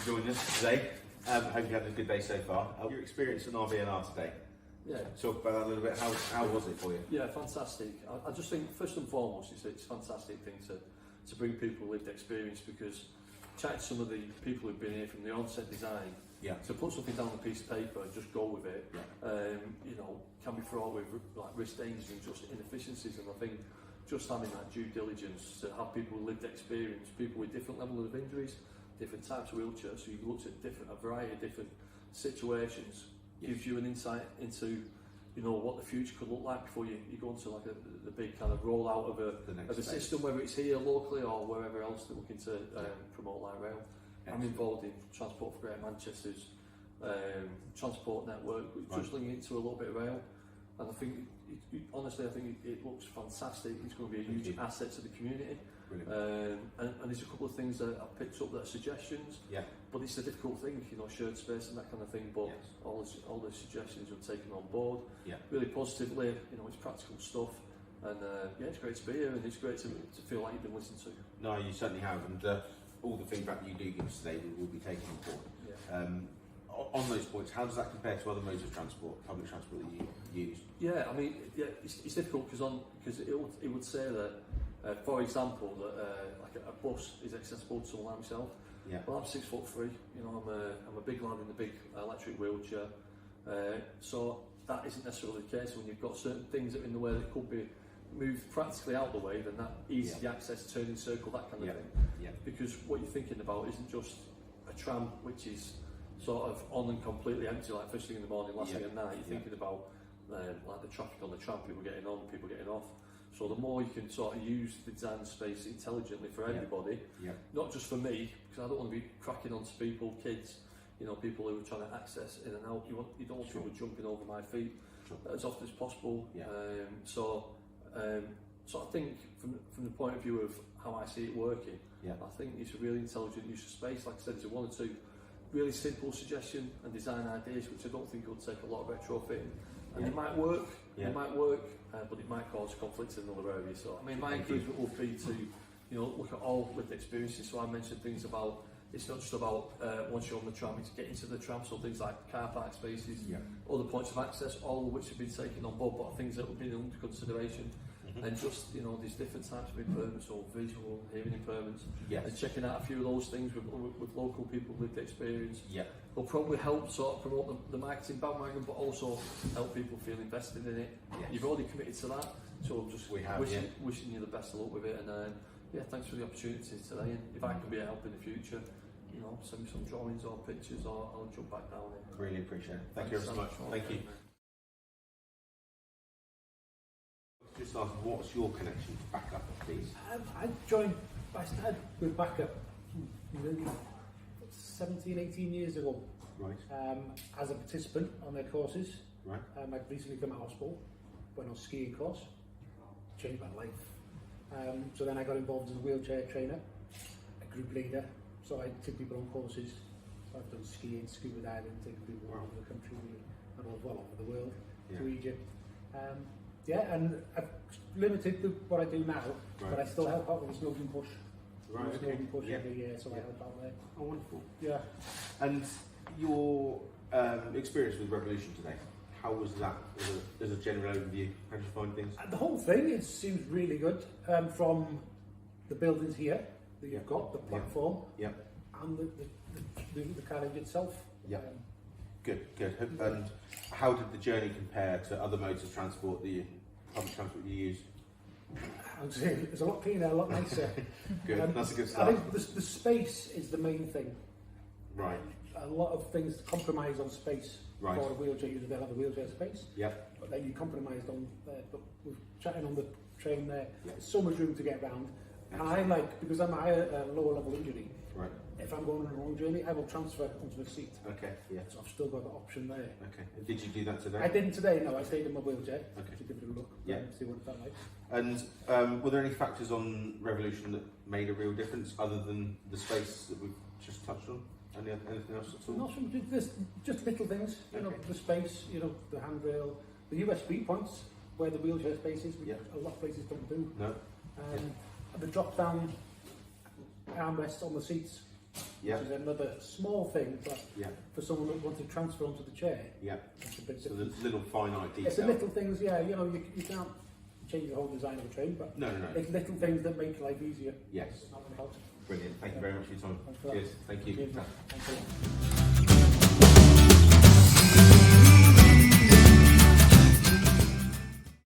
for joining us today. Hope you had a good day so far. Your experience in RV&R today. Yeah. Talk about that a little bit. How was it for you? Yeah, fantastic. I just think first and foremost it's a fantastic thing to bring people lived experience, because chatting to some of the people who've been here from the onset design, to put something down on a piece of paper and just go with it, you know, can be fraught with like risk, danger and just inefficiencies. And I think just having that due diligence to have people with lived experience, people with different levels of injuries, different types of wheelchairs, so you've looked at a variety of different situations, gives you an insight into, you know, what the future could look like before you go into like the big kind of rollout of a system, whether it's here locally or wherever else they're looking to promote light rail. I'm involved in Transport for Greater Manchester's transport network, just linking into a little bit of rail, and I think honestly I think it looks fantastic. It's going to be a huge asset to the community. And there's a couple of things that I've picked up that are suggestions, but it's a difficult thing, you know, shared space and that kind of thing, but all the suggestions are taken on board really positively. You know, it's practical stuff, and yeah, it's great to be here, and it's great to feel like you've been listened to. No, you certainly have, and all the feedback that you do give us today will be taken on board. On those points, how does that compare to other modes of transport, public transport that you use? Yeah, I mean, it's difficult because it would say that, for example, that like a bus is accessible to someone like myself. Well, I'm 6'3", you know, I'm a big lad in the big electric wheelchair, so that isn't necessarily the case. When you've got certain things that are in the way that could be moved practically out of the way, then that easy access, turning circle, that kind of thing. Because what you're thinking about isn't just a tram which is sort of on and completely empty, like first thing in the morning, last thing at night. You're thinking about like the traffic on the tram, people getting on, people getting off. So the more you can sort of use the design space intelligently for everybody, not just for me, because I don't want to be cracking onto people, kids, you know, people who are trying to access in and out. You don't want people jumping over my feet as often as possible. So I think from the point of view of how I see it working, I think it's a really intelligent use of space. Like I said, there's one or two really simple suggestion and design ideas which I don't think will take a lot of retrofitting, and it might work, but it might cause conflicts in other areas. So I mean, my encouragement would be to, you know, look at all lived experiences. So I mentioned things about, it's not just about once you're on the tram, it's getting to the tram, so things like car park spaces, other points of access, all of which have been taken on board, but things that have been under consideration. And just, you know, there's different types of impairments, or visual, hearing impairments, and checking out a few of those things with local people with experience will probably help sort of promote the marketing bandwagon, but also help people feel invested in it. You've already committed to that, so just wishing you the best of luck with it, and thanks for the opportunity today, and if I can be a help in the future, you know, send me some drawings or pictures, or I'll jump back down in. Really appreciate it. Thank you so much. Thank you. Just ask, what's your connection to Backup, please? I started with Backup 17, 18 years ago. As a participant on their courses. I'd recently come out of hospital, went on a skiing course, changed my life. So then I got involved as a wheelchair trainer, a group leader, so I took people on courses. So I've done skiing, scuba diving, taking people all over the country, and all over the world, to Egypt. And I've limited to what I do now, but I still help out with the Snowden Push. Snowden Push every year, so I help out there. Oh, wonderful. And your experience with Revolution today, how was that as a general overview? How did you find things? The whole thing, it seems really good. From the buildings here that you've got, the platform, and the carriage itself. Good. And how did the journey compare to other modes of transport, public transport you use? I would say it's a lot cleaner, a lot nicer. Good, that's a good start. I think the space is the main thing. A lot of things compromise on space for a wheelchair user. They'll have a wheelchair space, but then you compromised on there. But we're chatting on the train there, there's so much room to get around. And I like, because I'm a lower level injury, if I'm going on a long journey, I will transfer onto the seat. So I've still got the option there. Did you do that today? I didn't today, no. I stayed in my wheelchair to give it a look, see what it felt like. And were there any factors on Revolution that made a real difference, other than the space that we've just touched on? Anything else at all? Not from just little things, you know, the space, you know, the handrail, the USB points where the wheelchair space is, which a lot of places don't do. The drop down armrests on the seats, Yeah. Which is another small thing, but for someone that wants to transfer onto the chair, it's a bit so different. the little finite detail. It's the little things, you know, you can't change the whole design of a train, but it's little things that make life easier. Yes. Brilliant. Thank you very much for your time. Cheers. Thank you. Cheers, thank you.